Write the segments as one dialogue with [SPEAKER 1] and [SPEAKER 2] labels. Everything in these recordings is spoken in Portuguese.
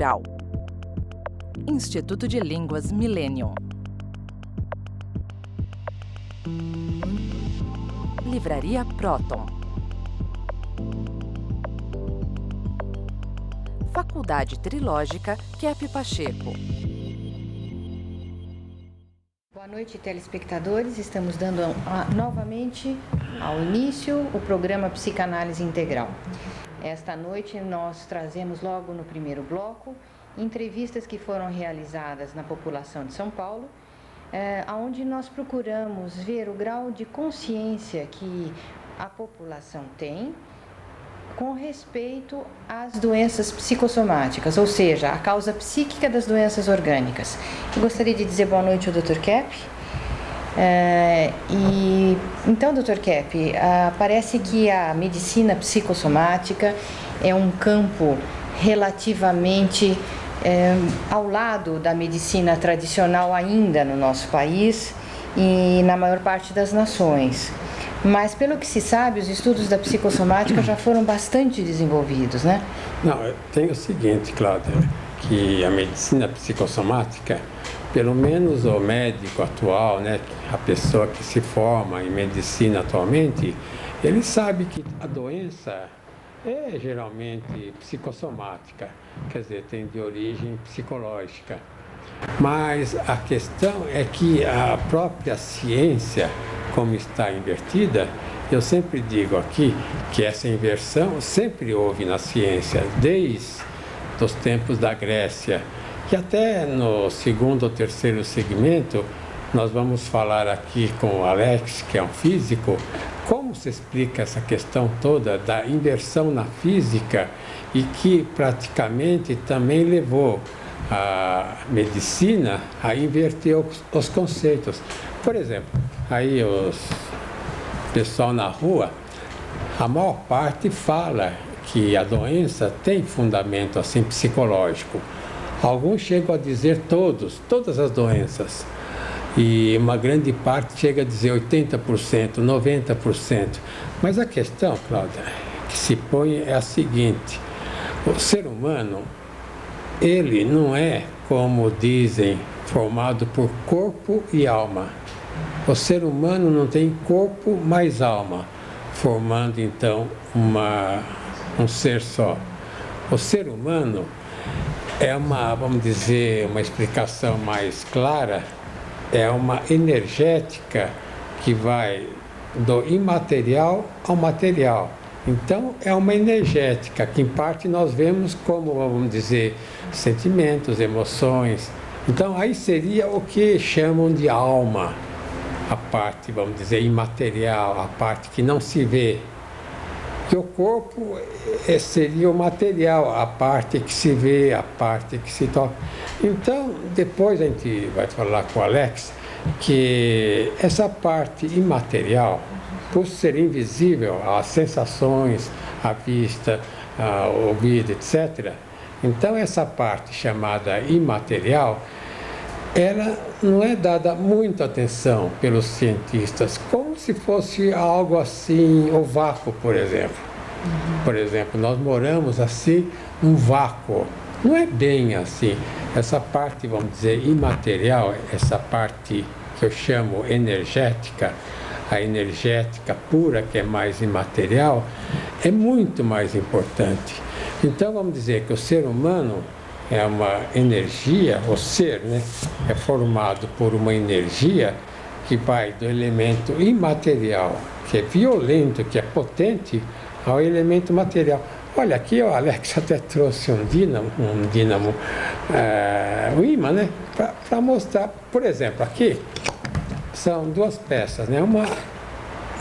[SPEAKER 1] Integral. Instituto de Línguas Millennium. Livraria Próton. Faculdade Trilógica Kepp Pacheco.
[SPEAKER 2] Boa noite, telespectadores. Estamos dando novamente ao início o programa Psicanálise Integral. Esta noite nós trazemos logo no primeiro bloco entrevistas que foram realizadas na população de São Paulo, onde nós procuramos ver o grau de consciência que a população tem com respeito às doenças psicossomáticas, ou seja, a causa psíquica das doenças orgânicas. Eu gostaria de dizer boa noite ao Dr. Kepp. Então, Dr. Kepp, parece que a medicina psicossomática é um campo relativamente ao lado da medicina tradicional ainda no nosso país e na maior parte das nações. Mas, pelo que se sabe, os estudos da psicossomática já foram bastante desenvolvidos, né?
[SPEAKER 3] Não, tem o seguinte, Cláudia, que a medicina psicossomática, pelo menos o médico atual, né, a pessoa que se forma em medicina atualmente, ele sabe que a doença é geralmente psicossomática, quer dizer, tem de origem psicológica. Mas a questão é que a própria ciência, como está invertida, eu sempre digo aqui que essa inversão sempre houve na ciência, desde os tempos da Grécia. E até no segundo ou terceiro segmento, nós vamos falar aqui com o Alex, que é um físico, como se explica essa questão toda da inversão na física e que praticamente também levou a medicina a inverter os conceitos. Por exemplo, aí o pessoal na rua, a maior parte fala que a doença tem fundamento assim psicológico. Alguns chegam a dizer todas as doenças. E uma grande parte chega a dizer 80%, 90%. Mas a questão, Cláudia, que se põe é a seguinte: o ser humano, ele não é, como dizem, formado por corpo e alma. O ser humano não tem corpo mais alma, formando então um ser só. O ser humano é vamos dizer, uma explicação mais clara, é uma energética que vai do imaterial ao material. Então, é uma energética que, em parte, nós vemos como, vamos dizer, sentimentos, emoções. Então, aí seria o que chamam de alma, a parte, vamos dizer, imaterial, a parte que não se vê. E o corpo seria o material, a parte que se vê, a parte que se toca. Então, depois a gente vai falar com o Alex que essa parte imaterial, por ser invisível, as sensações, a vista, o ouvido, etc. Então, essa parte chamada imaterial, ela não é dada muita atenção pelos cientistas, como se fosse algo assim, o vácuo, por exemplo. Por exemplo, nós moramos assim, num vácuo. Não é bem assim. Essa parte, vamos dizer, imaterial, essa parte que eu chamo energética, a energética pura, que é mais imaterial, é muito mais importante. Então, vamos dizer que o ser humano é uma energia, o ser, né, é formado por uma energia que vai do elemento imaterial, que é violento, que é potente, ao elemento material. Olha, aqui o Alex até trouxe um ímã, né, para mostrar. Por exemplo, aqui são duas peças, né, uma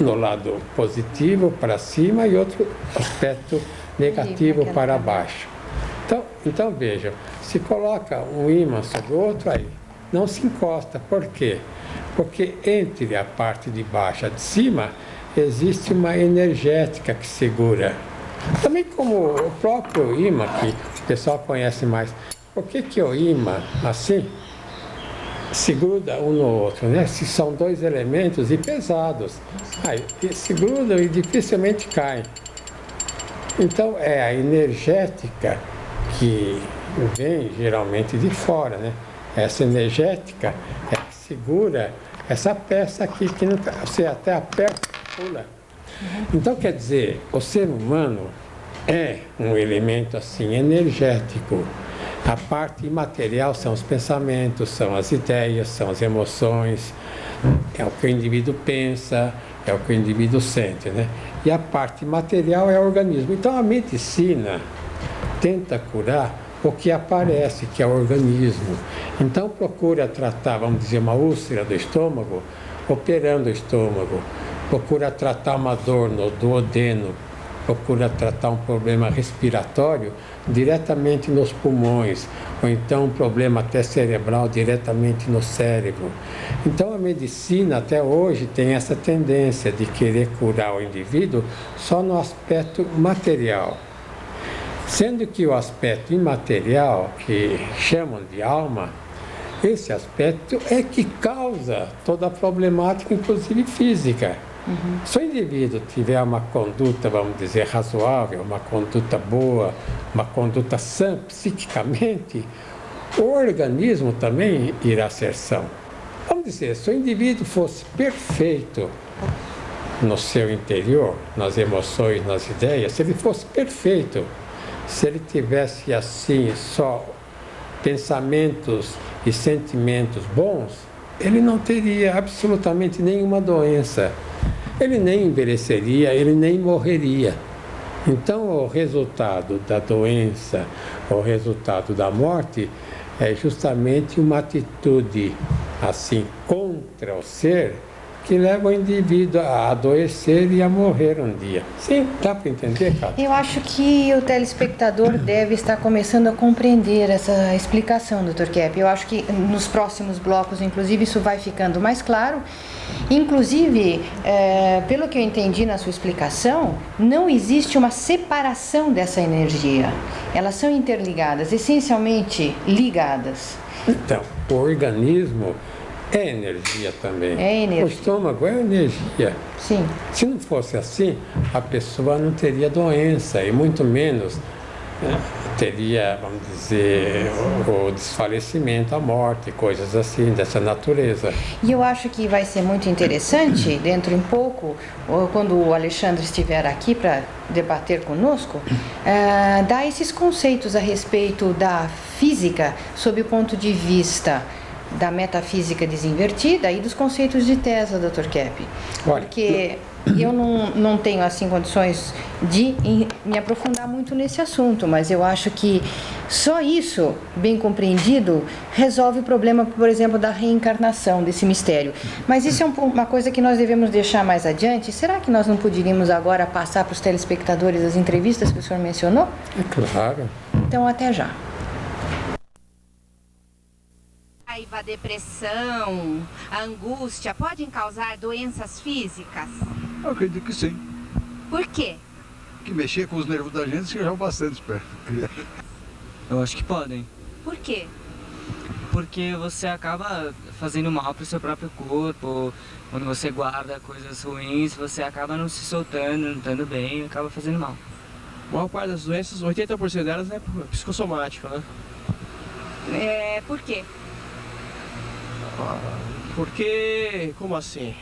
[SPEAKER 3] no lado positivo para cima e outro aspecto negativo para baixo. Então vejam, se coloca um ímã sobre o outro aí, não se encosta. Por quê? Porque entre a parte de baixo e de cima existe uma energética que segura. Também como o próprio ímã, que o pessoal conhece mais. Por que o ímã, assim, se gruda um no outro, né? Se são dois elementos e pesados, aí se grudam e dificilmente caem. Então é a energética que vem geralmente de fora, né? Essa energética é que segura essa peça aqui, que não, você até aperta e pula. Então, quer dizer, o ser humano é um elemento assim energético. A parte imaterial são os pensamentos, são as ideias, são as emoções, é o que o indivíduo pensa, é o que o indivíduo sente, né? E a parte material é o organismo. Então a medicina tenta curar o que aparece, que é o organismo. Então procura tratar, vamos dizer, uma úlcera do estômago, operando o estômago. Procura tratar uma dor no duodeno, procura tratar um problema respiratório diretamente nos pulmões, ou então um problema até cerebral diretamente no cérebro. Então a medicina até hoje tem essa tendência de querer curar o indivíduo só no aspecto material. Sendo que o aspecto imaterial, que chamam de alma, esse aspecto é que causa toda a problemática, inclusive física. Se o indivíduo tiver uma conduta, vamos dizer, razoável, uma conduta boa, uma conduta sã psiquicamente, o organismo também irá ser são. Vamos dizer, se o indivíduo fosse perfeito no seu interior, nas emoções, nas ideias, se ele fosse perfeito, se ele tivesse assim só pensamentos e sentimentos bons, ele não teria absolutamente nenhuma doença. Ele nem envelheceria, ele nem morreria. Então, o resultado da doença, o resultado da morte, é justamente uma atitude assim contra o ser que leva o indivíduo a adoecer e a morrer um dia. Sim, dá para entender, cara?
[SPEAKER 2] Eu acho que o telespectador deve estar começando a compreender essa explicação, Dr. Kepp. Eu acho que nos próximos blocos, inclusive, isso vai ficando mais claro. Inclusive, pelo que eu entendi na sua explicação, não existe uma separação dessa energia. Elas são interligadas, essencialmente ligadas.
[SPEAKER 3] Então, o organismo é energia também.
[SPEAKER 2] É energia.
[SPEAKER 3] O estômago é energia.
[SPEAKER 2] Sim.
[SPEAKER 3] Se não fosse assim, a pessoa não teria doença e muito menos teria, vamos dizer, o desfalecimento, a morte, coisas assim, dessa natureza.
[SPEAKER 2] E eu acho que vai ser muito interessante, dentro de um pouco, quando o Alexandre estiver aqui para debater conosco, dar esses conceitos a respeito da física sob o ponto de vista da metafísica desinvertida e dos conceitos de Tesla, Dr. Kepp. Porque eu não tenho assim condições de me aprofundar muito nesse assunto, mas eu acho que só isso, bem compreendido, resolve o problema, por exemplo, da reencarnação, desse mistério. Mas isso é uma coisa que nós devemos deixar mais adiante. Será que nós não poderíamos agora passar para os telespectadores as entrevistas que o senhor mencionou?
[SPEAKER 3] É claro.
[SPEAKER 2] Então, até já.
[SPEAKER 4] A depressão, a angústia podem causar doenças físicas?
[SPEAKER 5] Eu acredito que sim.
[SPEAKER 4] Por quê?
[SPEAKER 5] Que mexer com os nervos da gente já é bastante esperto.
[SPEAKER 6] Eu acho que podem.
[SPEAKER 4] Por quê?
[SPEAKER 6] Porque você acaba fazendo mal pro seu próprio corpo. Quando você guarda coisas ruins, você acaba não se soltando, não estando bem, acaba fazendo mal.
[SPEAKER 7] A maior parte das doenças, 80% delas é psicossomática, né?
[SPEAKER 4] Por quê?
[SPEAKER 7] Porque, como assim?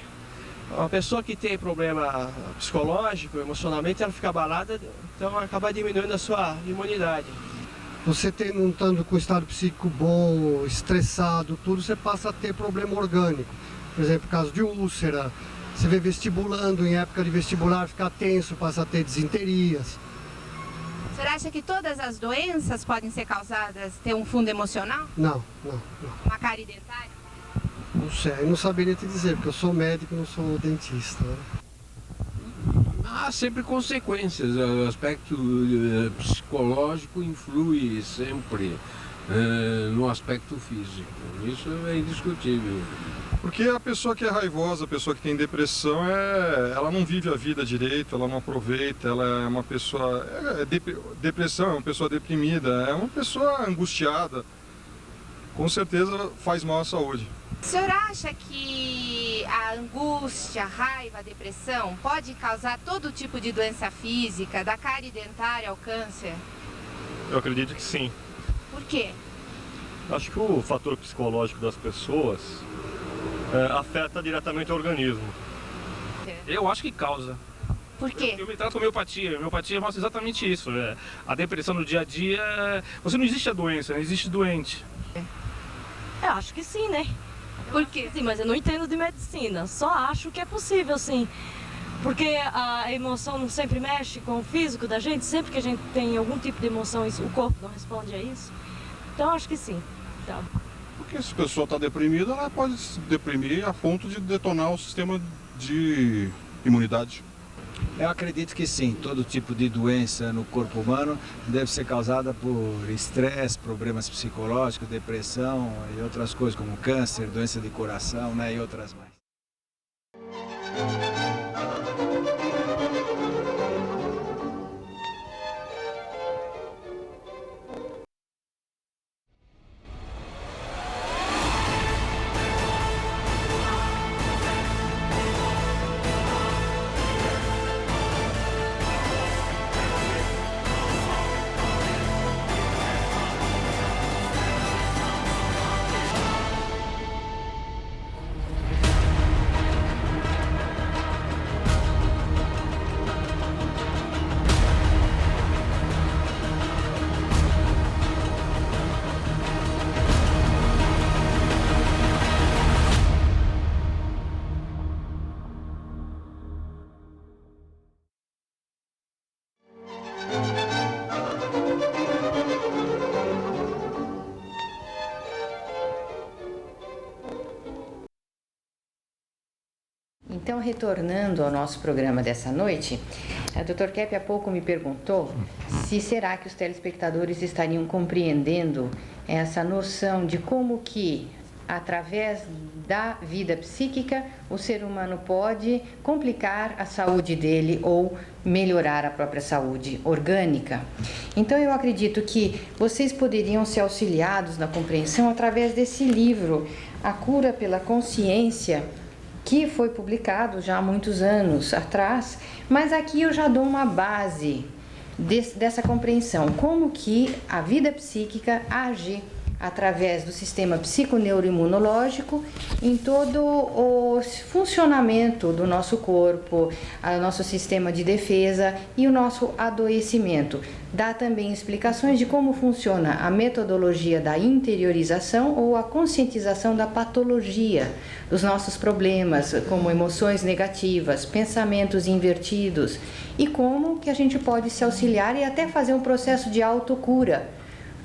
[SPEAKER 7] Uma pessoa que tem problema psicológico, emocionalmente, ela fica abalada, então acaba diminuindo a sua imunidade.
[SPEAKER 8] Você não estando com estado psíquico bom, estressado, tudo, você passa a ter problema orgânico. Por exemplo, caso de úlcera, você vê vestibulando, em época de vestibular, ficar tenso, passa a ter disenterias.
[SPEAKER 4] O senhor acha que todas as doenças podem ser causadas, ter um fundo emocional?
[SPEAKER 8] Não.
[SPEAKER 4] Uma cárie dentária?
[SPEAKER 8] Não sei, eu não saberia te dizer, porque eu sou médico, não sou dentista. Né?
[SPEAKER 9] Há sempre consequências, o aspecto psicológico influi sempre no aspecto físico, isso é indiscutível.
[SPEAKER 10] Porque a pessoa que é raivosa, a pessoa que tem depressão, ela não vive a vida direito, ela não aproveita, ela é uma pessoa... depressão é uma pessoa deprimida, é uma pessoa angustiada, com certeza faz mal à saúde.
[SPEAKER 4] O senhor acha que a angústia, a raiva, a depressão pode causar todo tipo de doença física, da cárie dentária ao câncer?
[SPEAKER 10] Eu acredito que sim.
[SPEAKER 4] Por quê?
[SPEAKER 11] Acho que o fator psicológico das pessoas afeta diretamente o organismo.
[SPEAKER 12] Eu acho que causa.
[SPEAKER 4] Por quê?
[SPEAKER 12] Eu me trato com homeopatia. A homeopatia mostra exatamente isso. A depressão no dia a dia... Você não existe a doença, não existe doente.
[SPEAKER 13] Eu acho que sim, né?
[SPEAKER 4] Por quê?
[SPEAKER 13] Sim, mas eu não entendo de medicina. Só acho que é possível, sim. Porque a emoção não sempre mexe com o físico da gente. Sempre que a gente tem algum tipo de emoção, o corpo não responde a isso. Então, acho que sim. Tá.
[SPEAKER 5] Porque se a pessoa está deprimida, ela pode se deprimir a ponto de detonar o sistema de imunidade.
[SPEAKER 14] Eu acredito que sim, todo tipo de doença no corpo humano deve ser causada por estresse, problemas psicológicos, depressão e outras coisas como câncer, doença de coração, né, e outras mais.
[SPEAKER 2] Então, retornando ao nosso programa dessa noite, a Dr. Kepp há pouco me perguntou se será que os telespectadores estariam compreendendo essa noção de como que, através da vida psíquica, o ser humano pode complicar a saúde dele ou melhorar a própria saúde orgânica. Então, eu acredito que vocês poderiam ser auxiliados na compreensão através desse livro, A Cura pela Consciência, que foi publicado já há muitos anos atrás, mas aqui eu já dou uma base dessa compreensão, como que a vida psíquica age através do sistema psiconeuroimunológico em todo o funcionamento do nosso corpo, o nosso sistema de defesa e o nosso adoecimento. Dá também explicações de como funciona a metodologia da interiorização ou a conscientização da patologia dos nossos problemas, como emoções negativas, pensamentos invertidos, e como que a gente pode se auxiliar e até fazer um processo de autocura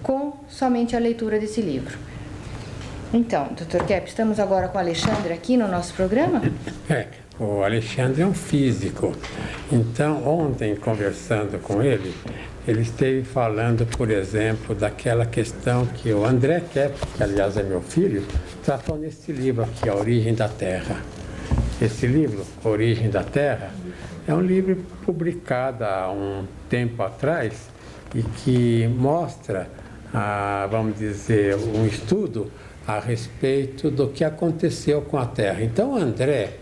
[SPEAKER 2] com somente a leitura desse livro. Então, Dr. Kepp, estamos agora com o Alexandre aqui no nosso programa?
[SPEAKER 3] O Alexandre é um físico. Então, ontem, conversando com ele, ele esteve falando, por exemplo, daquela questão que o André Kepp, que aliás é meu filho, tratou nesse livro aqui, A Origem da Terra. Esse livro, Origem da Terra, é um livro publicado há um tempo atrás e que mostra, vamos dizer, um estudo a respeito do que aconteceu com a Terra. Então, André,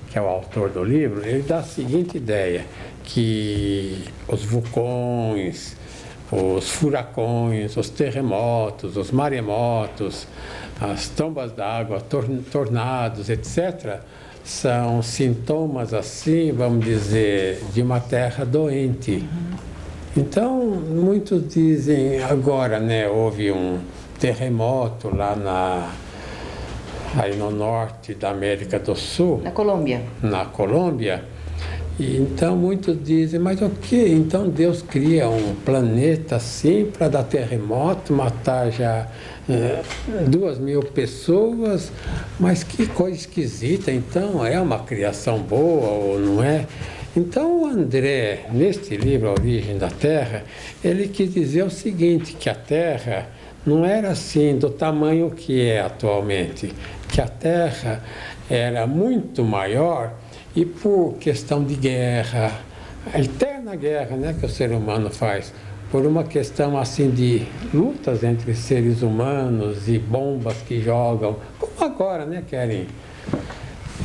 [SPEAKER 3] que é o autor do livro, ele dá a seguinte ideia, que os vulcões, os furacões, os terremotos, os maremotos, as trombas d'água, tornados, etc., são sintomas, assim, vamos dizer, de uma terra doente. Então, muitos dizem, agora, né, houve um terremoto lá aí no norte da América do Sul.
[SPEAKER 2] Na Colômbia.
[SPEAKER 3] Na Colômbia. E então muitos dizem, mas o que? Então Deus cria um planeta assim para dar terremoto, matar já 2.000 pessoas, mas que coisa esquisita, então é uma criação boa ou não é? Então o André, neste livro A Origem da Terra, ele quis dizer o seguinte, que a Terra não era assim do tamanho que é atualmente, que a Terra era muito maior e por questão de guerra, a eterna guerra, né, que o ser humano faz, por uma questão assim de lutas entre seres humanos e bombas que jogam, como agora, né, querem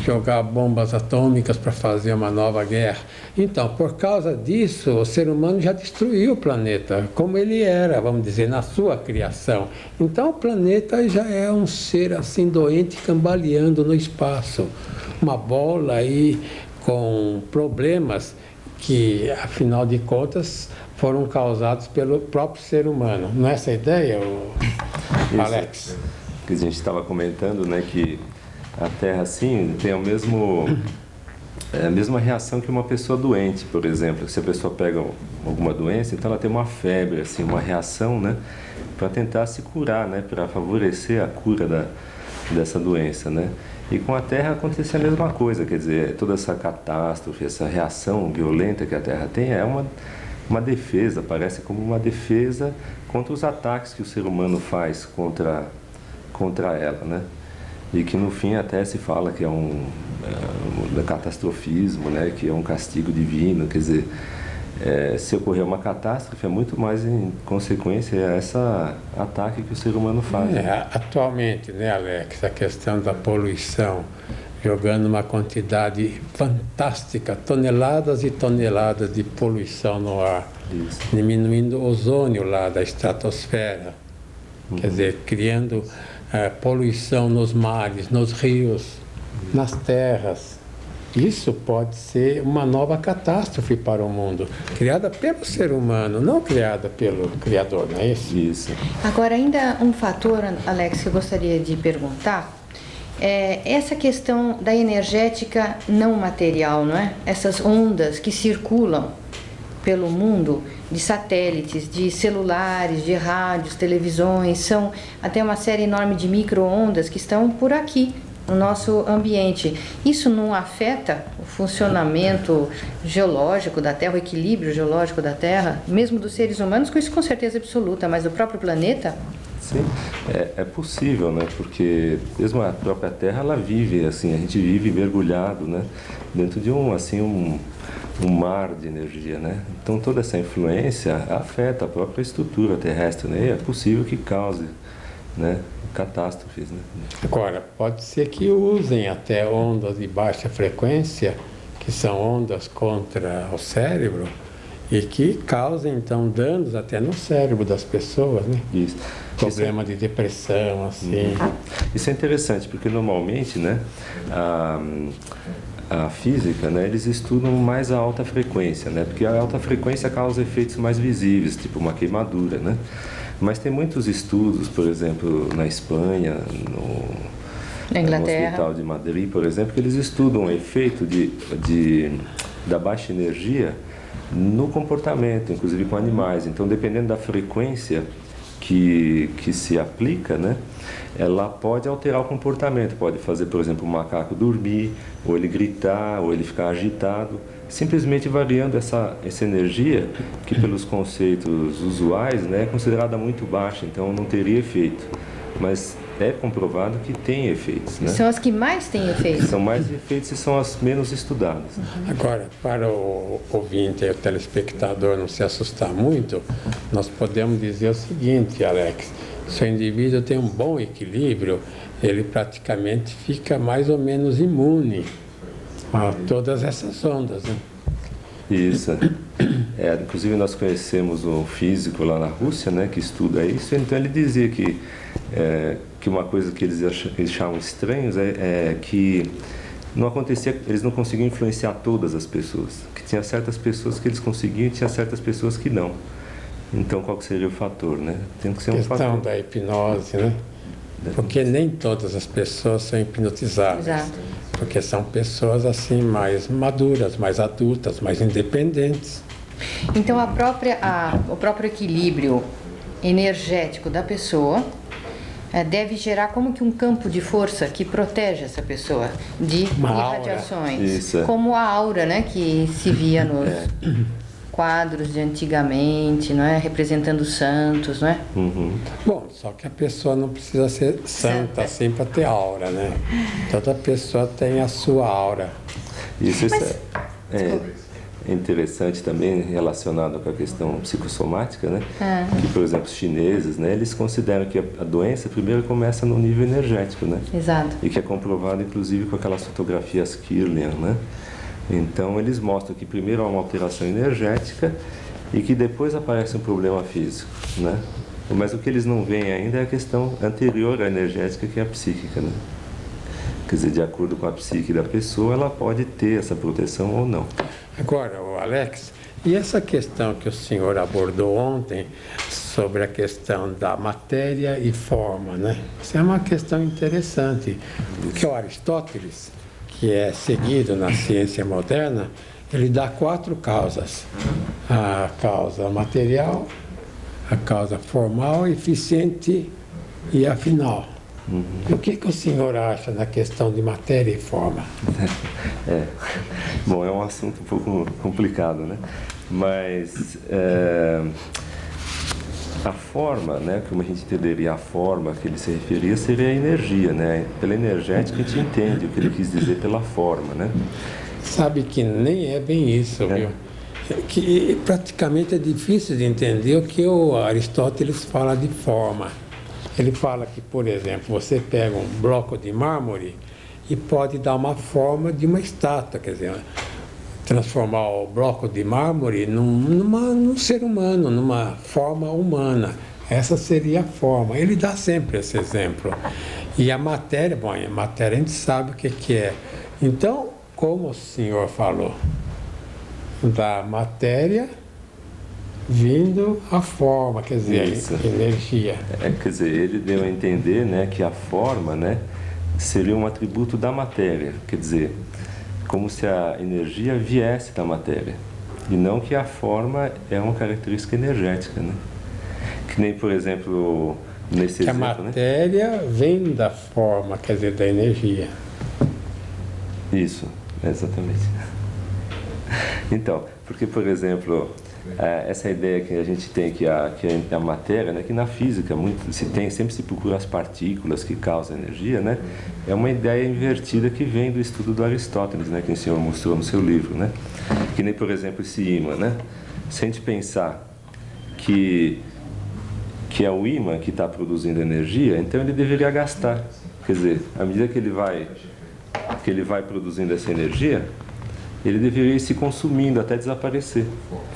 [SPEAKER 3] jogar bombas atômicas para fazer uma nova guerra. Então, por causa disso, o ser humano já destruiu o planeta, como ele era, vamos dizer, na sua criação. Então, o planeta já é um ser assim doente, cambaleando no espaço. Uma bola aí com problemas que, afinal de contas, foram causados pelo próprio ser humano. Não é essa a ideia, Alex?
[SPEAKER 15] Que a gente estava comentando, né, que a Terra, assim, tem a mesma reação que uma pessoa doente, por exemplo. Se a pessoa pega alguma doença, então ela tem uma febre, assim, uma reação, né, para tentar se curar, né, para favorecer a cura dessa doença, né. E com a Terra acontece a mesma coisa, quer dizer, toda essa catástrofe, essa reação violenta que a Terra tem é uma defesa, parece como uma defesa contra os ataques que o ser humano faz contra ela, né? E que no fim até se fala que é um catastrofismo, né? Que é um castigo divino, quer dizer, se ocorrer uma catástrofe é muito mais em consequência a esse ataque que o ser humano faz.
[SPEAKER 3] Atualmente, né, Alex, a questão da poluição, jogando uma quantidade fantástica, toneladas e toneladas de poluição no ar, diminuindo o ozônio lá da estratosfera, quer dizer, criando poluição nos mares, nos rios, nas terras. Isso pode ser uma nova catástrofe para o mundo, criada pelo ser humano, não criada pelo Criador, não é isso?
[SPEAKER 15] Isso.
[SPEAKER 2] Agora, ainda um fator, Alex, que eu gostaria de perguntar, é essa questão da energética não material, não é? Essas ondas que circulam pelo mundo, de satélites, de celulares, de rádios, televisões, são até uma série enorme de micro-ondas que estão por aqui, no nosso ambiente. Isso não afeta o funcionamento geológico da Terra, o equilíbrio geológico da Terra, mesmo dos seres humanos, com isso com certeza absoluta, mas do próprio planeta?
[SPEAKER 15] Sim, é possível, né? Porque mesmo a própria Terra, ela vive assim, a gente vive mergulhado, né? Dentro de um mar de energia, né? Então toda essa influência afeta a própria estrutura terrestre, né? E é possível que cause, né, catástrofes, né?
[SPEAKER 3] Agora, pode ser que usem até ondas de baixa frequência, que são ondas contra o cérebro, e que causem, então, danos até no cérebro das pessoas, né?
[SPEAKER 15] Isso.
[SPEAKER 3] Problema de depressão, assim.
[SPEAKER 15] Isso é interessante, porque normalmente, né, a física, né, eles estudam mais a alta frequência, né? Porque a alta frequência causa efeitos mais visíveis, tipo uma queimadura, né? Mas tem muitos estudos, por exemplo, na Espanha,
[SPEAKER 2] na Inglaterra,
[SPEAKER 15] no Hospital de Madrid, por exemplo, que eles estudam o efeito da baixa energia no comportamento, inclusive com animais. Então, dependendo da frequência que se aplica, né, ela pode alterar o comportamento, pode fazer, por exemplo, o macaco dormir, ou ele gritar, ou ele ficar agitado, simplesmente variando essa energia que pelos conceitos usuais, né, é considerada muito baixa, então não teria efeito. Mas é comprovado que tem efeitos, né?
[SPEAKER 2] São as que mais têm efeitos.
[SPEAKER 15] São mais efeitos e são as menos estudadas.
[SPEAKER 3] Agora, para o ouvinte e o telespectador não se assustar muito, nós podemos dizer o seguinte, Alex, se o indivíduo tem um bom equilíbrio, ele praticamente fica mais ou menos imune a todas essas ondas, né?
[SPEAKER 15] Isso. Inclusive nós conhecemos um físico lá na Rússia, né, que estuda isso, então ele dizia que uma coisa que eles achavam estranhos é que não acontecia, eles não conseguiam influenciar todas as pessoas, que tinha certas pessoas que eles conseguiam e tinha certas pessoas que não. Então qual que seria o fator, né? Tem que ser um fator.
[SPEAKER 3] A questão da hipnose, né? Porque nem todas as pessoas são hipnotizáveis.
[SPEAKER 2] Exato.
[SPEAKER 3] Porque são pessoas assim mais maduras, mais adultas, mais independentes.
[SPEAKER 2] Então o próprio equilíbrio energético da pessoa deve gerar como que um campo de força que protege essa pessoa de irradiações. Como a aura, né, que se via nos quadros de antigamente, não é? Representando santos, não é?
[SPEAKER 3] Bom, só que a pessoa não precisa ser santa assim para ter aura, né? Toda pessoa tem a sua aura.
[SPEAKER 15] Isso interessante também relacionado com a questão psicossomática, né? Que, por exemplo, os chineses, né, eles consideram que a doença primeiro começa no nível energético, né?
[SPEAKER 2] Exato.
[SPEAKER 15] E que é comprovado, inclusive, com aquelas fotografias Kirlian, né? Então, eles mostram que primeiro há uma alteração energética e que depois aparece um problema físico, né? Mas o que eles não veem ainda é a questão anterior à energética, que é a psíquica, né? Quer dizer, de acordo com a psique da pessoa, ela pode ter essa proteção ou não.
[SPEAKER 3] Agora, o Alex, e essa questão que o senhor abordou ontem sobre a questão da matéria e forma, né? Isso é uma questão interessante, porque o Aristóteles, que é seguido na ciência moderna, ele dá 4 causas: a causa material, a causa formal, eficiente e a final. O que o senhor acha na questão de matéria e forma?
[SPEAKER 15] Bom, é um assunto um pouco complicado, né? Mas a forma, né, como a gente entenderia a forma que ele se referia, seria a energia, né? Pela energética a gente entende o que ele quis dizer pela forma, né?
[SPEAKER 3] Sabe que nem é bem isso, viu? Que praticamente é difícil de entender o que o Aristóteles fala de forma. Ele fala que, por exemplo, você pega um bloco de mármore e pode dar uma forma de uma estátua, quer dizer, transformar o bloco de mármore num ser humano, numa forma humana. Essa seria a forma. Ele dá sempre esse exemplo. E a matéria, bom, a matéria a gente sabe o que é. Então, como o senhor falou, da matéria vindo a forma, quer dizer, energia.
[SPEAKER 15] Quer dizer, ele deu a entender, né, que a forma, né, seria um atributo da matéria, quer dizer, como se a energia viesse da matéria, e não que a forma é uma característica energética, né? Que nem, por exemplo, nesse
[SPEAKER 3] que
[SPEAKER 15] exemplo,
[SPEAKER 3] a matéria vem da forma, quer dizer, da energia.
[SPEAKER 15] Isso, exatamente. Então, porque, por exemplo, essa ideia que a gente tem que a matéria, né, que na física sempre se procura as partículas que causam energia, né, é uma ideia invertida que vem do estudo do Aristóteles, né, que o senhor mostrou no seu livro, né, que nem, por exemplo, esse ímã, né, se a gente pensar que é o ímã que está produzindo energia, então ele deveria gastar, quer dizer, à medida que ele vai produzindo essa energia, ele deveria ir se consumindo até desaparecer.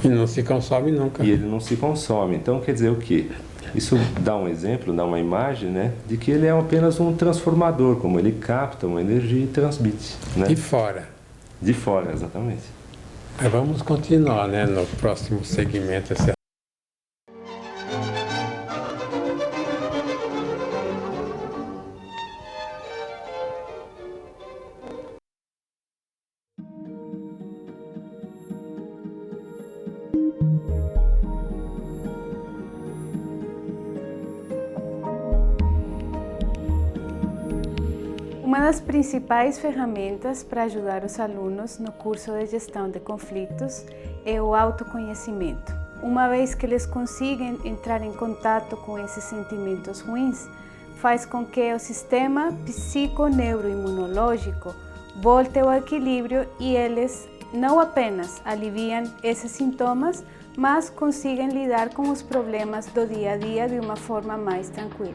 [SPEAKER 3] E não se consome nunca.
[SPEAKER 15] E ele não se consome. Então, quer dizer o quê? Isso dá um exemplo, dá uma imagem, né, de que ele é apenas um transformador, como ele capta uma energia e transmite. Né?
[SPEAKER 3] De fora.
[SPEAKER 15] De fora, exatamente.
[SPEAKER 3] Mas vamos continuar, né, no próximo segmento.
[SPEAKER 16] Uma das principais ferramentas para ajudar os alunos no curso de gestão de conflitos é o autoconhecimento. Uma vez que eles consigam entrar em contato com esses sentimentos ruins, faz com que o sistema psiconeuroimunológico volte ao equilíbrio e eles não apenas aliviam esses sintomas, mas consigam lidar com os problemas do dia a dia de uma forma mais tranquila.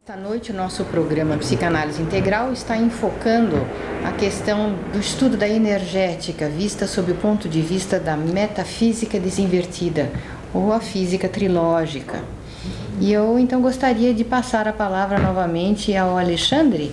[SPEAKER 2] Esta noite o nosso programa Psicanálise Integral está enfocando a questão do estudo da energética vista sob o ponto de vista da metafísica desinvertida ou a física trilógica. E eu então gostaria de passar a palavra novamente ao Alexandre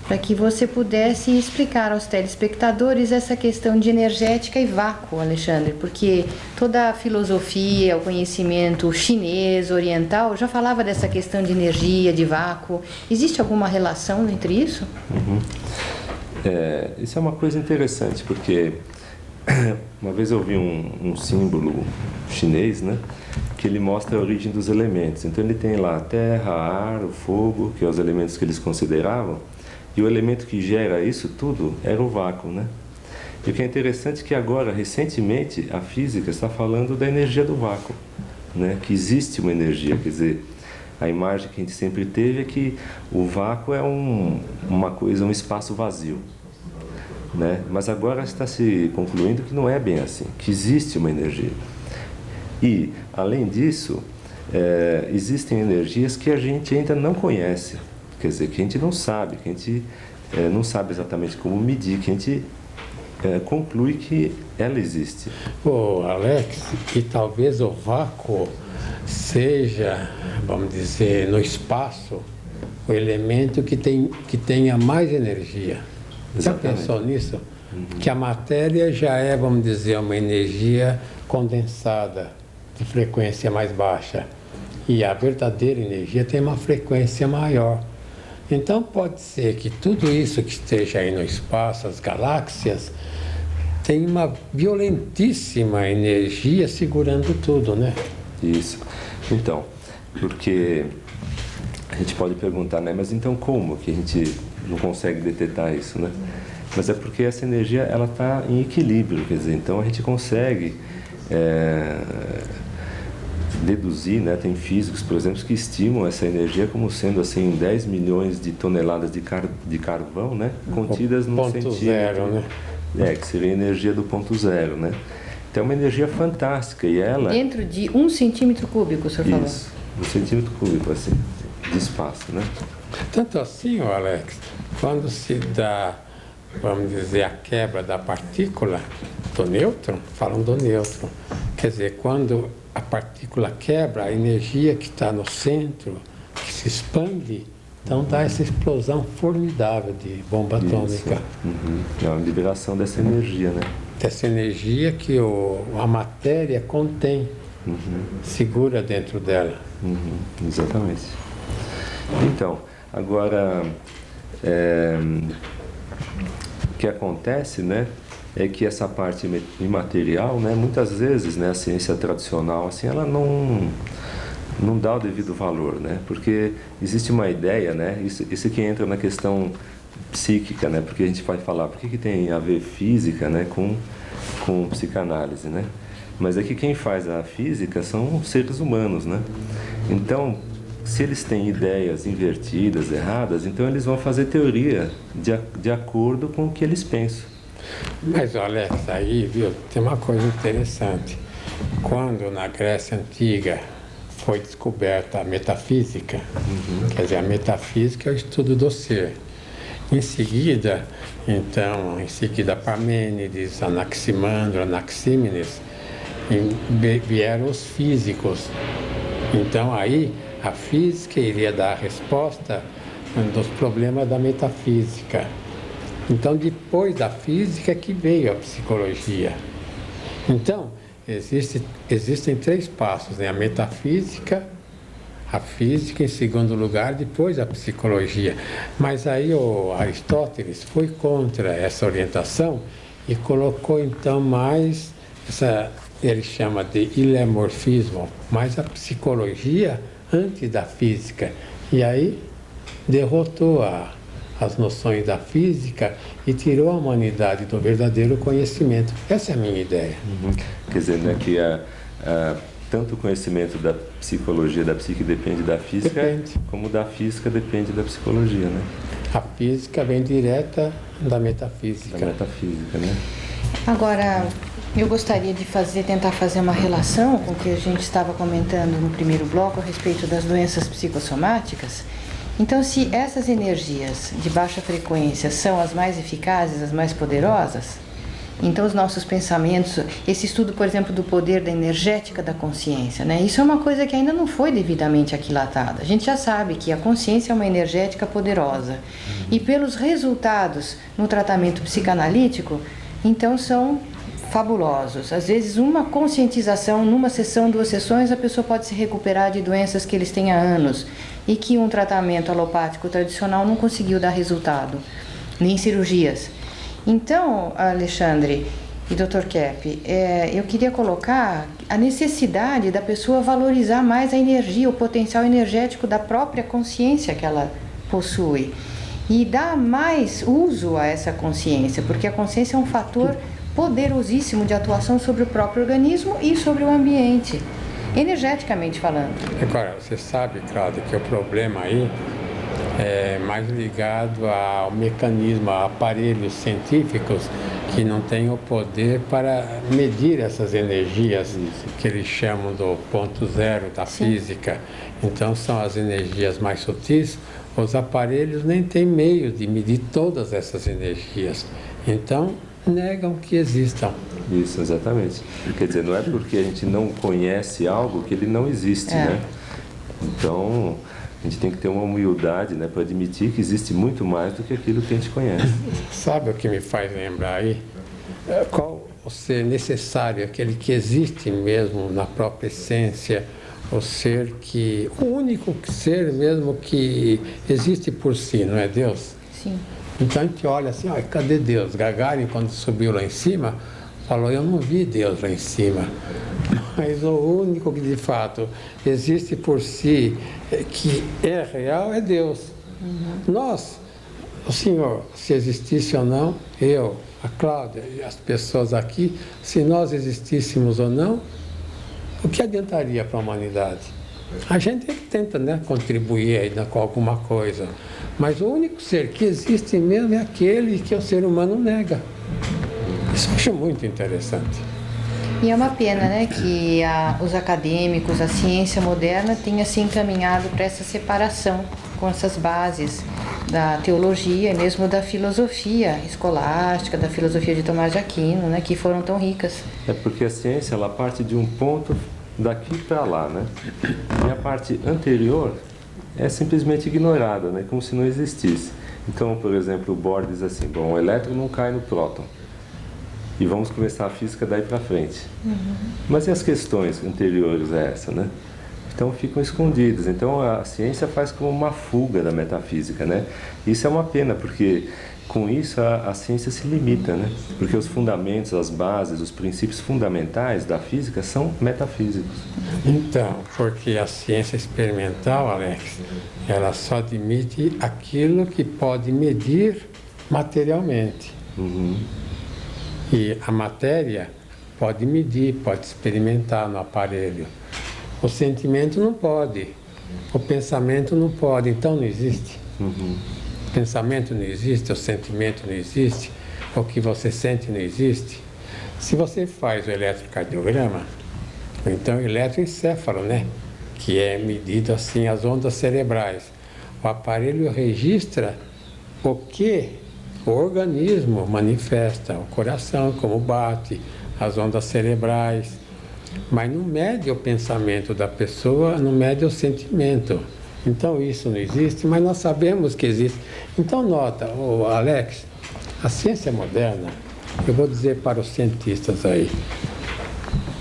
[SPEAKER 2] para que você pudesse explicar aos telespectadores essa questão de energética e vácuo, Alexandre, porque toda a filosofia, o conhecimento chinês, oriental, já falava dessa questão de energia, de vácuo. Existe alguma relação entre isso?
[SPEAKER 15] Isso é uma coisa interessante, porque Uma vez eu vi um símbolo chinês, né, que ele mostra a origem dos elementos. Então ele tem lá a terra, ar, o fogo, que são os elementos que eles consideravam, e o elemento que gera isso tudo era o vácuo, né? E o que é interessante é que agora, recentemente, a física está falando da energia do vácuo, né? Que existe uma energia, quer dizer, a imagem que a gente sempre teve é que o vácuo é uma coisa, um espaço vazio, né? Mas agora está se concluindo que não é bem assim, que existe uma energia. E, além disso, existem energias que a gente ainda não conhece, quer dizer, que a gente não sabe, que a gente não sabe exatamente como medir, que a gente conclui que ela existe.
[SPEAKER 3] Ô, Alex, e talvez o vácuo seja, vamos dizer, no espaço, o elemento que tenha mais energia.
[SPEAKER 15] Exatamente.
[SPEAKER 3] Já pensou nisso? Que a matéria já é, vamos dizer, uma energia condensada de frequência mais baixa. E a verdadeira energia tem uma frequência maior. Então pode ser que tudo isso que esteja aí no espaço, as galáxias, tem uma violentíssima energia segurando tudo, né?
[SPEAKER 15] Isso. Então, porque a gente pode perguntar, né? Mas então como que a gente não consegue detectar isso, né? Mas é porque essa energia, ela está em equilíbrio, quer dizer, então a gente consegue deduzir, né? Tem físicos, por exemplo, que estimam essa energia como sendo assim 10 milhões de toneladas de carvão, né? Contidas num
[SPEAKER 3] ponto zero, né?
[SPEAKER 15] Que seria a energia do ponto zero, né? Então é uma energia fantástica e ela...
[SPEAKER 2] Dentro de 1 centímetro cúbico, o senhor falou?
[SPEAKER 15] Isso, 1 centímetro cúbico, assim, de espaço, né?
[SPEAKER 3] Tanto assim, Alex, quando se dá, vamos dizer, a quebra da partícula do nêutron, falam do nêutron, quer dizer, quando a partícula quebra, a energia que está no centro, que se expande, então dá essa explosão formidável de bomba atômica.
[SPEAKER 15] É uma liberação dessa energia, né?
[SPEAKER 3] Dessa energia que a matéria contém, segura dentro dela.
[SPEAKER 15] Exatamente. Então, agora, o que acontece, né, é que essa parte imaterial, né, muitas vezes, né, a ciência tradicional, assim, ela não dá o devido valor, né, porque existe uma ideia, né, isso que entra na questão psíquica, né, porque a gente vai falar, por que tem a ver física, né, com psicanálise, né, mas é que quem faz a física são seres humanos, né, então, se eles têm ideias invertidas, erradas, então eles vão fazer teoria de acordo com o que eles pensam.
[SPEAKER 3] Mas olha, aí, viu, tem uma coisa interessante. Quando na Grécia Antiga foi descoberta a metafísica, quer dizer, a metafísica é o estudo do ser. Em seguida Parmênides, Anaximandro, Anaxímenes, vieram os físicos. Então aí a física iria dar a resposta dos problemas da metafísica. Então depois da física que veio a psicologia. Então existem 3 passos, né? A metafísica, a física em segundo lugar, depois a psicologia. Mas aí o Aristóteles foi contra essa orientação e colocou então mais ele chama de ilemorfismo, mais a psicologia antes da física. E aí derrotou as noções da física e tirou a humanidade do verdadeiro conhecimento. Essa é a minha ideia.
[SPEAKER 15] Quer dizer, né, que tanto o conhecimento da psicologia, da psique depende da física, como da física depende da psicologia, né?
[SPEAKER 3] A física vem direta da metafísica.
[SPEAKER 15] Da metafísica, né?
[SPEAKER 2] Agora, eu gostaria de tentar fazer uma relação com o que a gente estava comentando no primeiro bloco a respeito das doenças psicossomáticas. Então, se essas energias de baixa frequência são as mais eficazes, as mais poderosas, então os nossos pensamentos, esse estudo, por exemplo, do poder da energética da consciência, né? Isso é uma coisa que ainda não foi devidamente aquilatada. A gente já sabe que a consciência é uma energética poderosa. E pelos resultados no tratamento psicanalítico, então são fabulosos. Às vezes uma conscientização, numa sessão, 2 sessões, a pessoa pode se recuperar de doenças que eles têm há anos e que um tratamento alopático tradicional não conseguiu dar resultado, nem cirurgias. Então, Alexandre, E Dr. Kepp, eu queria colocar a necessidade da pessoa valorizar mais a energia, o potencial energético da própria consciência que ela possui e dar mais uso a essa consciência, porque a consciência é um fator poderosíssimo de atuação sobre o próprio organismo e sobre o ambiente, energeticamente falando.
[SPEAKER 3] Agora, você sabe, Cláudia, que o problema aí é mais ligado ao mecanismo, a aparelhos científicos que não têm o poder para medir essas energias que eles chamam do ponto zero da física. Então são as energias mais sutis. Os aparelhos nem têm meio de medir todas essas energias. Então negam que existam.
[SPEAKER 15] Isso, exatamente. Quer dizer, não é porque a gente não conhece algo que ele não existe, né? Então a gente tem que ter uma humildade, né, para admitir que existe muito mais do que aquilo que a gente conhece.
[SPEAKER 3] Sabe o que me faz lembrar aí? Qual o ser necessário, aquele que existe mesmo na própria essência, o ser que, o único ser mesmo que existe por si, não é Deus?
[SPEAKER 2] Sim.
[SPEAKER 3] Então a gente olha assim, ó, cadê Deus? Gagarin, quando subiu lá em cima, falou, eu não vi Deus lá em cima. Mas o único que de fato existe por si, que é real, é Deus. Nós, o Senhor, se existisse ou não, eu, a Cláudia e as pessoas aqui, se nós existíssemos ou não, o que adiantaria para a humanidade? A gente tenta, né, contribuir ainda com alguma coisa, mas o único ser que existe mesmo é aquele que o ser humano nega. Isso eu acho muito interessante.
[SPEAKER 2] E é uma pena, né, que os acadêmicos, a ciência moderna tenha se encaminhado para essa separação com essas bases da teologia e mesmo da filosofia escolástica, da filosofia de Tomás de Aquino, né, que foram tão ricas.
[SPEAKER 15] É porque a ciência, ela parte de um ponto daqui para lá, né? E a parte anterior é simplesmente ignorada, né, como se não existisse. Então, por exemplo, o Bohr diz assim, bom, o elétron não cai no próton. E vamos começar a física daí para frente. Mas e as questões anteriores a essa, né? Então ficam escondidas. Então a ciência faz como uma fuga da metafísica, né? Isso é uma pena, porque com isso a ciência se limita, né? Porque os fundamentos, as bases, os princípios fundamentais da física são metafísicos.
[SPEAKER 3] Então, porque a ciência experimental, Alex, ela só admite aquilo que pode medir materialmente. E a matéria pode medir, pode experimentar no aparelho. O sentimento não pode, o pensamento não pode, então não existe. O pensamento não existe, o sentimento não existe, o que você sente não existe. Se você faz o eletrocardiograma, então o eletroencefalo, né? Que é medido assim as ondas cerebrais. O aparelho registra o que o organismo manifesta, o coração, como bate, as ondas cerebrais, mas não mede o pensamento da pessoa, não mede o sentimento. Então isso não existe, mas nós sabemos que existe. Então nota, Alex, a ciência moderna, eu vou dizer para os cientistas aí,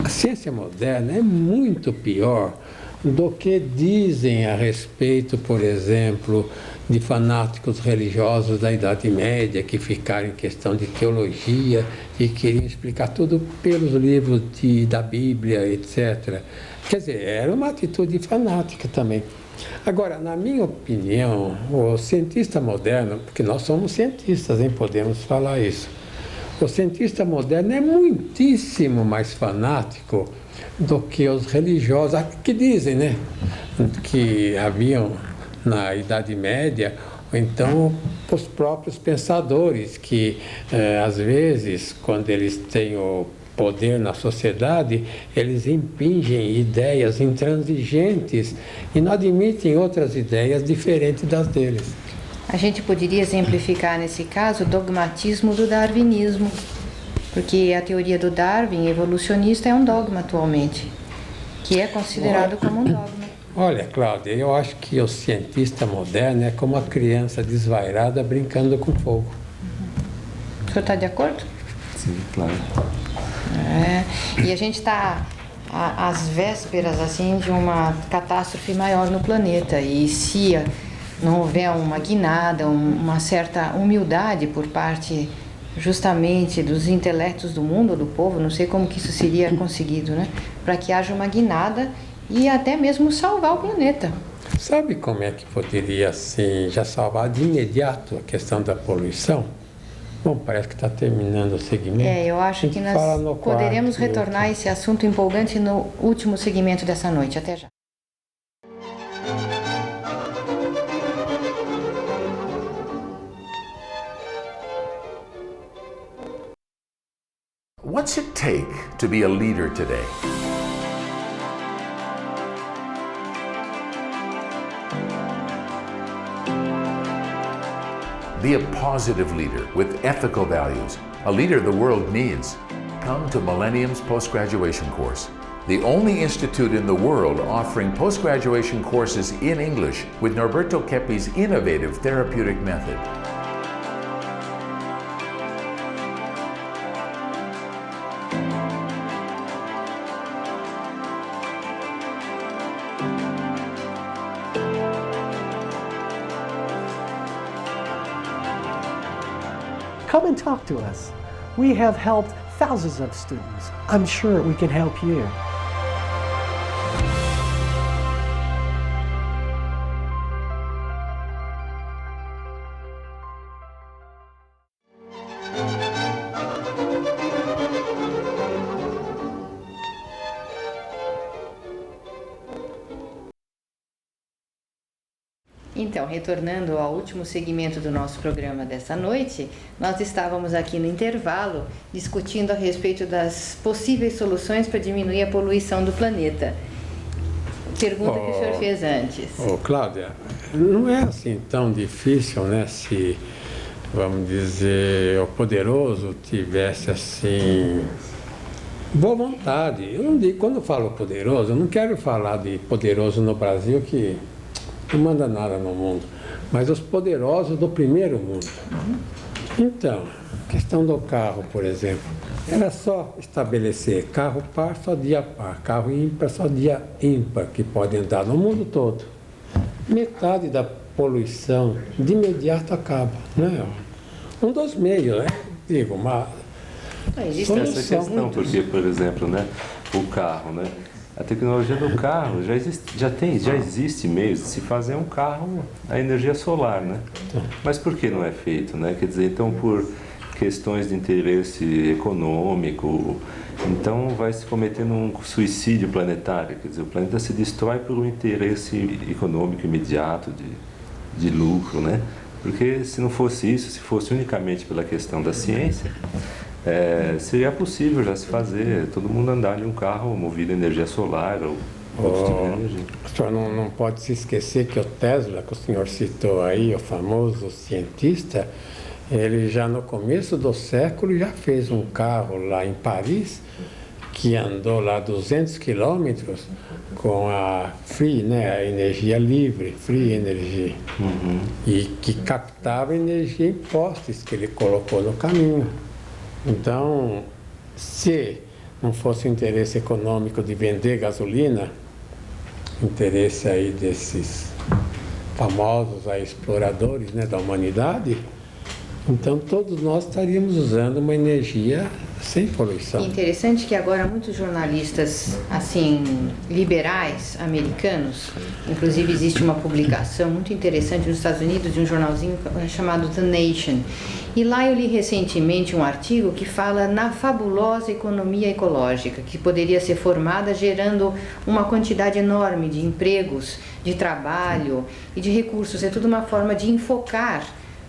[SPEAKER 3] a ciência moderna é muito pior do que dizem a respeito, por exemplo, de fanáticos religiosos da Idade Média que ficaram em questão de teologia e queriam explicar tudo pelos livros da Bíblia, etc. Quer dizer, era uma atitude fanática também. Agora, na minha opinião, o cientista moderno, porque nós somos cientistas, hein, podemos falar isso, o cientista moderno é muitíssimo mais fanático do que os religiosos, que dizem, né, que haviam na Idade Média, ou então os próprios pensadores, que às vezes, quando eles têm o poder na sociedade, eles impingem ideias intransigentes e não admitem outras ideias diferentes das deles.
[SPEAKER 2] A gente poderia exemplificar nesse caso o dogmatismo do darwinismo, porque a teoria do Darwin evolucionista é um dogma atualmente, que é considerado como um dogma.
[SPEAKER 3] Olha, Cláudia, eu acho que o cientista moderno é como a criança desvairada brincando com fogo.
[SPEAKER 2] O senhor está de acordo?
[SPEAKER 15] Sim, claro.
[SPEAKER 2] E a gente está às vésperas assim, de uma catástrofe maior no planeta. E se não houver uma guinada, uma certa humildade por parte justamente dos intelectos do mundo, do povo, não sei como que isso seria conseguido, né? Para que haja uma guinada e até mesmo salvar o planeta.
[SPEAKER 3] Sabe como é que poderia, assim, já salvar de imediato a questão da poluição? Bom, parece que está terminando o segmento.
[SPEAKER 2] Eu acho que nós poderemos retornar a esse assunto empolgante no último segmento dessa noite. Até já.
[SPEAKER 17] What's it take to be a leader today? Be a positive leader with ethical values, a leader the world needs. Come to Millennium's post-graduation course, the only institute in the world offering post-graduation courses in English with Norberto Keppe's innovative therapeutic method.
[SPEAKER 18] Come and talk to us. We have helped thousands of students. I'm sure we can help you.
[SPEAKER 2] Então, retornando ao último segmento do nosso programa dessa noite, nós estávamos aqui no intervalo discutindo a respeito das possíveis soluções para diminuir a poluição do planeta. Pergunta que o senhor fez antes.
[SPEAKER 3] Cláudia, não é assim tão difícil, né, se, vamos dizer, o poderoso tivesse assim boa vontade. Eu não digo, quando eu falo poderoso, eu não quero falar de poderoso no Brasil que não manda nada no mundo, mas os poderosos do primeiro mundo. Então, questão do carro, por exemplo, era só estabelecer carro par só dia par, carro ímpar só dia ímpar, que pode andar no mundo todo. Metade da poluição de imediato acaba, né? Um dos meios, né? Digo, uma
[SPEAKER 15] solução. Essa questão, porque, por exemplo, né, o carro, né? A tecnologia do carro já existe meios de se fazer um carro a energia solar, né? Mas por que não é feito, né? Quer dizer, então por questões de interesse econômico, então vai se cometendo um suicídio planetário, quer dizer, o planeta se destrói por um interesse econômico imediato de lucro, né? Porque se não fosse isso, se fosse unicamente pela questão da ciência, seria possível já se fazer, todo mundo andar em um carro movido a energia solar ou outro tipo de energia.
[SPEAKER 3] O senhor não pode se esquecer que o Tesla, que o senhor citou aí, o famoso cientista, ele já no começo do século já fez um carro lá em Paris, que andou lá 200 quilômetros com a free, né, a energia livre, free energy, e que captava energia em postes que ele colocou no caminho. Então, se não fosse o interesse econômico de vender gasolina, interesse aí desses famosos aí exploradores, né, da humanidade, então todos nós estaríamos usando uma energia sem poluição.
[SPEAKER 2] Interessante que agora muitos jornalistas assim liberais americanos, inclusive existe uma publicação muito interessante nos Estados Unidos de um jornalzinho chamado The Nation, e lá eu li recentemente um artigo que fala na fabulosa economia ecológica que poderia ser formada gerando uma quantidade enorme de empregos, de trabalho e de recursos. É tudo uma forma de enfocar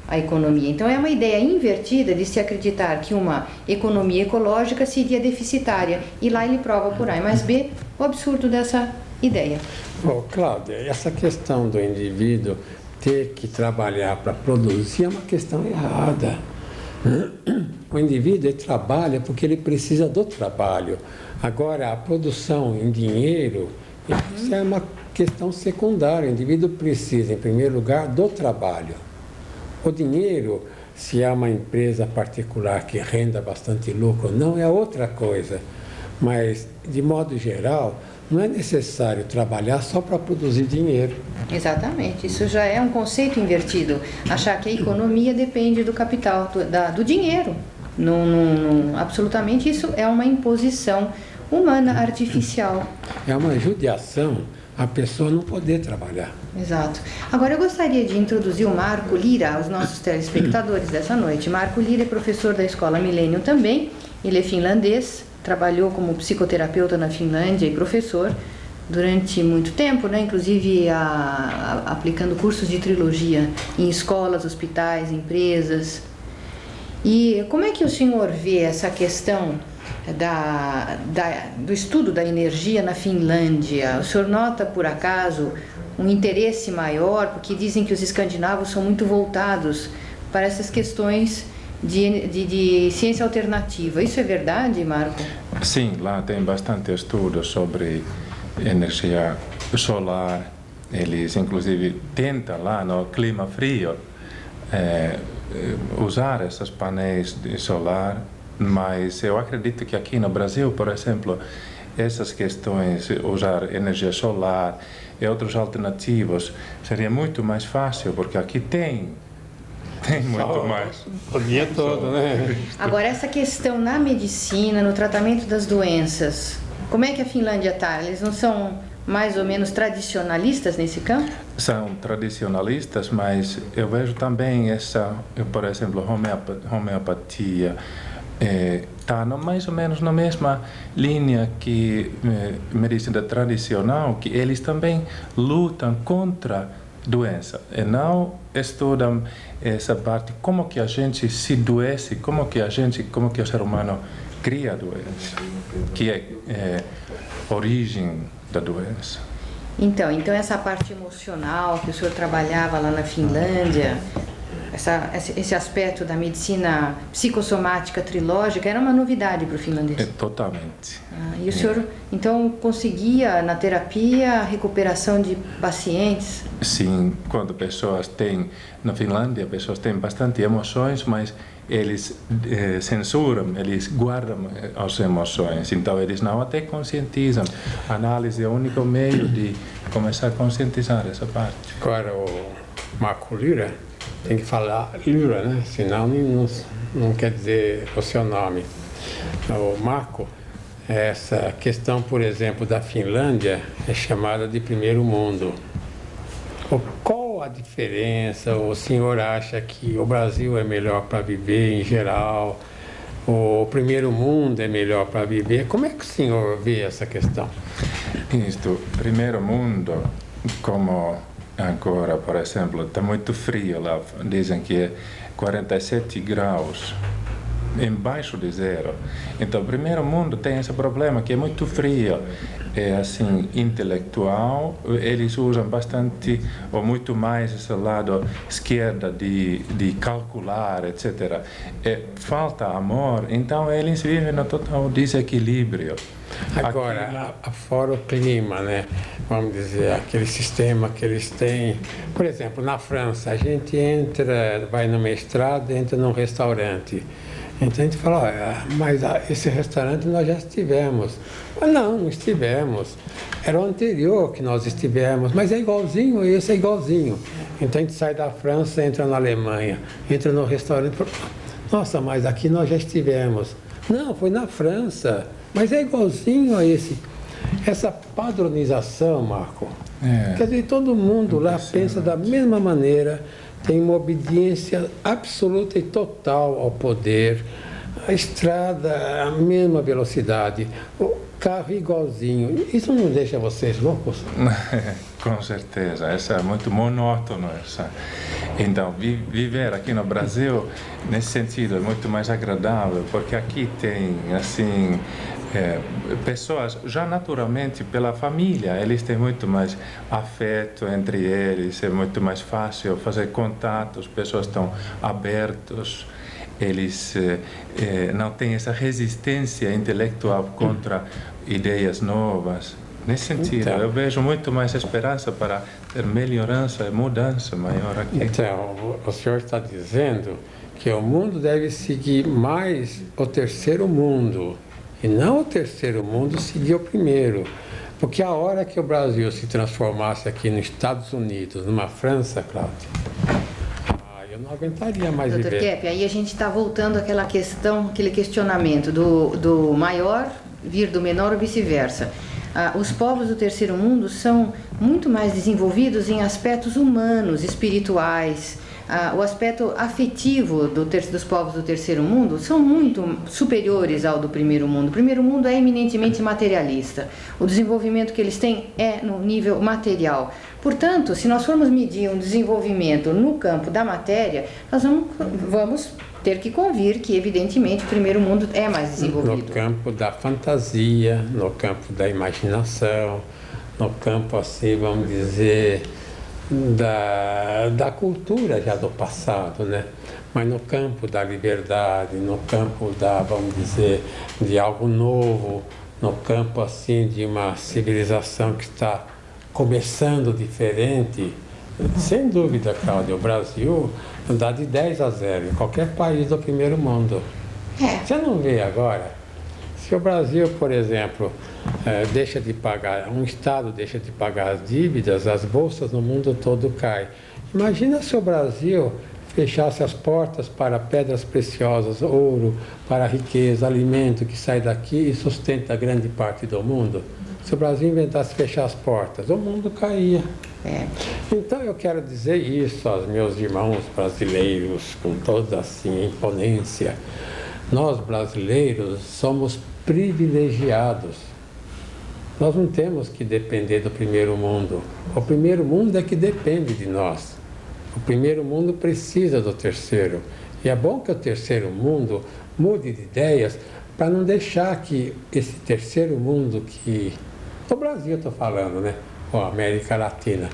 [SPEAKER 2] a economia. Então é uma ideia invertida de se acreditar que uma economia ecológica seria deficitária. E lá ele prova por A mais B o absurdo dessa ideia.
[SPEAKER 3] Cláudia, essa questão do indivíduo ter que trabalhar para produzir é uma questão errada. O indivíduo ele trabalha porque ele precisa do trabalho. Agora, a produção em dinheiro, isso é uma questão secundária. O indivíduo precisa, em primeiro lugar, do trabalho. O dinheiro, se há uma empresa particular que renda bastante lucro, não é outra coisa. Mas, de modo geral, não é necessário trabalhar só para produzir dinheiro.
[SPEAKER 2] Exatamente. Isso já é um conceito invertido. Achar que a economia depende do capital, do dinheiro. Absolutamente isso é uma imposição humana, artificial.
[SPEAKER 3] É uma judiação a pessoa não poder trabalhar.
[SPEAKER 2] Exato. Agora eu gostaria de introduzir o Marco Lira aos nossos telespectadores dessa noite. Marco Lira é professor da Escola Millennium também, ele é finlandês, trabalhou como psicoterapeuta na Finlândia e professor durante muito tempo, né? Inclusive aplicando cursos de trilogia em escolas, hospitais, empresas. E como é que o senhor vê essa questão do estudo da energia na Finlândia? O senhor nota, por acaso, um interesse maior, porque dizem que os escandinavos são muito voltados para essas questões de ciência alternativa. Isso é verdade, Marco?
[SPEAKER 19] Sim, lá tem bastante estudo sobre energia solar. Eles, inclusive, tentam lá no clima frio usar esses painéis de solar, mas eu acredito que aqui no Brasil, por exemplo, essas questões, usar energia solar e outros alternativos, seria muito mais fácil, porque aqui tem muito mais.
[SPEAKER 3] O dia todo, né?
[SPEAKER 2] Agora, essa questão na medicina, no tratamento das doenças, como é que a Finlândia está? Eles não são mais ou menos tradicionalistas nesse campo?
[SPEAKER 19] São tradicionalistas, mas eu vejo também por exemplo, homeopatia, está mais ou menos na mesma linha que medicina tradicional, que eles também lutam contra doença e não estudam essa parte, como que a gente se adoece, como que o ser humano cria a doença, que é origem da doença.
[SPEAKER 2] Então essa parte emocional que o senhor trabalhava lá na Finlândia, esse aspecto da medicina psicossomática trilógica era uma novidade para o finlandês?
[SPEAKER 19] Totalmente.
[SPEAKER 2] E o senhor, então, conseguia na terapia a recuperação de pacientes?
[SPEAKER 19] Sim, quando pessoas têm, na Finlândia, pessoas têm bastante emoções, mas eles censuram, eles guardam as emoções, então eles não até conscientizam. A análise é o único meio de começar a conscientizar essa parte.
[SPEAKER 3] Agora, o Marco Lira tem que falar Lira, né? Senão não quer dizer o seu nome. O Marco, essa questão, por exemplo, da Finlândia é chamada de primeiro mundo. Qual a diferença? O senhor acha que o Brasil é melhor para viver em geral? O primeiro mundo é melhor para viver? Como é que o senhor vê essa questão?
[SPEAKER 19] Isto, primeiro mundo, como agora, por exemplo, está muito frio lá, dizem que é 47 graus, embaixo de zero. Então, o primeiro mundo tem esse problema que é muito frio, é assim, intelectual, eles usam bastante, ou muito mais esse lado esquerdo de calcular, etc. Falta amor, então eles vivem no total desequilíbrio.
[SPEAKER 3] Agora, fora o clima, né? Vamos dizer, aquele sistema que eles têm. Por exemplo, na França, a gente vai numa estrada, entra num restaurante. Então a gente fala, mas esse restaurante nós já estivemos. Mas não estivemos. Era o anterior que nós estivemos, mas é igualzinho, esse é igualzinho. Então a gente sai da França, entra na Alemanha, entra no restaurante. Nossa, mas aqui nós já estivemos. Não, foi na França, mas é igualzinho a esse. Essa padronização, Marco, quer dizer, todo mundo lá pensa da mesma maneira, tem uma obediência absoluta e total ao poder, a estrada a mesma velocidade, o carro igualzinho. Isso não deixa vocês loucos?
[SPEAKER 19] Com certeza, essa é muito monótono. Então, viver aqui no Brasil, nesse sentido, é muito mais agradável, porque aqui tem, assim, pessoas já naturalmente pela família, eles têm muito mais afeto entre eles, é muito mais fácil fazer contatos, pessoas estão abertos, eles não têm essa resistência intelectual contra ideias novas. Nesse sentido, eu vejo muito mais esperança para ter melhorança e mudança maior aqui.
[SPEAKER 3] Então, o senhor está dizendo que o mundo deve seguir mais o terceiro mundo, e não o terceiro mundo seguir o primeiro. Porque a hora que o Brasil se transformasse aqui nos Estados Unidos, numa França, Cláudia, Eu não aguentaria mais
[SPEAKER 2] Dr.
[SPEAKER 3] viver.
[SPEAKER 2] Kepp, aí a gente está voltando àquela questão, aquele questionamento do maior vir do menor ou vice-versa. Os povos do terceiro mundo são muito mais desenvolvidos em aspectos humanos, espirituais. O aspecto afetivo dos povos do terceiro mundo são muito superiores ao do primeiro mundo. O primeiro mundo é eminentemente materialista. O desenvolvimento que eles têm é no nível material. Portanto, se nós formos medir um desenvolvimento no campo da matéria, nós vamos ter que convir que, evidentemente, o primeiro mundo é mais desenvolvido.
[SPEAKER 3] No campo da fantasia, no campo da imaginação, no campo, assim, vamos dizer, da cultura já do passado, né? Mas no campo da liberdade, no campo da, vamos dizer, de algo novo, no campo, assim, de uma civilização que está começando diferente, sem dúvida, Cláudia, o Brasil dá de 10-0 em qualquer país do primeiro mundo. Você não vê agora? Se o Brasil, por exemplo, deixa de pagar, um Estado deixa de pagar as dívidas, as bolsas no mundo todo caem. Imagina se o Brasil fechasse as portas para pedras preciosas, ouro, para riqueza, alimento que sai daqui e sustenta grande parte do mundo. Se o Brasil inventasse fechar as portas, o mundo caía. Então eu quero dizer isso aos meus irmãos brasileiros, com toda assim imponência. Nós brasileiros somos privilegiados. Nós não temos que depender do primeiro mundo. O primeiro mundo é que depende de nós. O primeiro mundo precisa do terceiro. E é bom que o terceiro mundo mude de ideias para não deixar que esse terceiro mundo que... Do Brasil eu estou falando, né? Ou América Latina.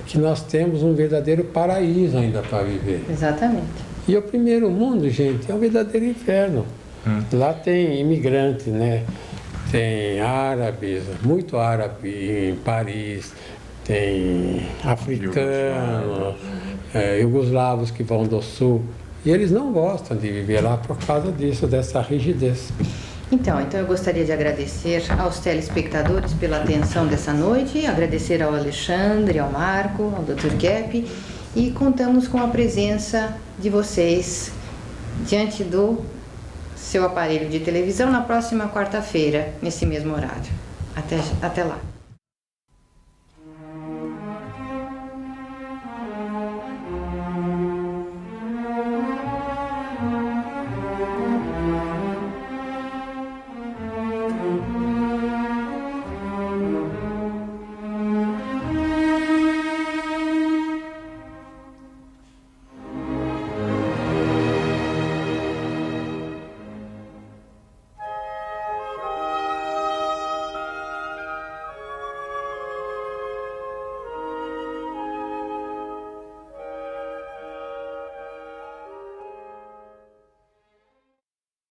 [SPEAKER 3] Que nós temos um verdadeiro paraíso ainda para viver.
[SPEAKER 2] Exatamente.
[SPEAKER 3] E o primeiro mundo, gente, é um verdadeiro inferno. Lá tem imigrantes, né? Tem árabes, muito árabe em Paris, tem africanos, iugoslavos que vão do sul. E eles não gostam de viver lá por causa disso, dessa rigidez.
[SPEAKER 2] Então eu gostaria de agradecer aos telespectadores pela atenção dessa noite, agradecer ao Alexandre, ao Marco, ao Dr. Kepp, e contamos com a presença de vocês diante do seu aparelho de televisão na próxima quarta-feira, nesse mesmo horário. Até lá.